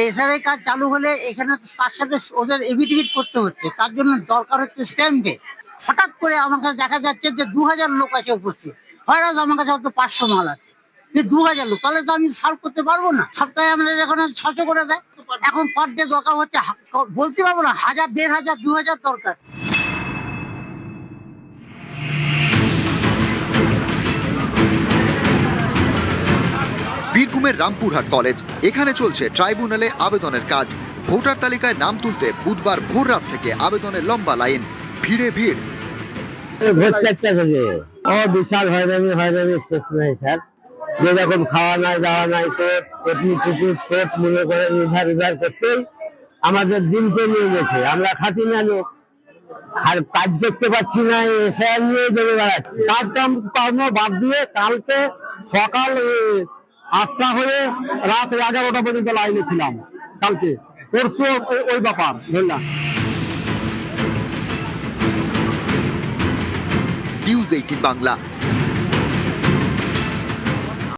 SRI card চালু হলে এখানে তার সাথে ওদের এভিডেভিট করতে হচ্ছে, তার জন্য দরকার হচ্ছে স্ট্যাম্পে। হঠাৎ করে আমার কাছে দেখা যাচ্ছে যে 2000 লোক আছে উপস্থিত, হয়তো আমার কাছে হয়তো 500 মাল আছে, যে 2000 লোক, তাহলে তো আমি সার্ভ করতে পারবো না। সপ্তাহে আমাদের এখানে 600 করে দেয়, এখন পার ডে দরকার হচ্ছে বলতে পারবো না, 1000, 1500, 2000 দরকার। বীরভূমের রামপুরহাট কলেজ, এখানে চলছে ট্রাইব্যুনালে আবেদনের কাজ। ভোটার তালিকায় নাম তুলতে বুধবার ভোর রাত থেকে আবেদনের লম্বা লাইন, ভিড়ে ভিড়। ভোর 4টা থেকে বিশাল হয়রানি শেষ নাই স্যার। যেরকম খাওয়া নাই, দাওয়া নাই, কোর্ট এমনি টিকিট কোর্ট মনে করে নির্ধার করতেই আমাদের দিনকে নিয়ে গেছে। আমরা খাটি না লোক, আর কাজ করতে পারছি না, এসে নিয়ে বেড়ে বেড়াচ্ছি। কাজ কর্ম বাদ দিয়ে কালকে সকাল 8টা হয়ে রাত 11টা পর্যন্ত লাইনে ছিলাম। কালকে পরশু ওই ব্যাপার ধরলাম। নিউজ 18 বাংলা।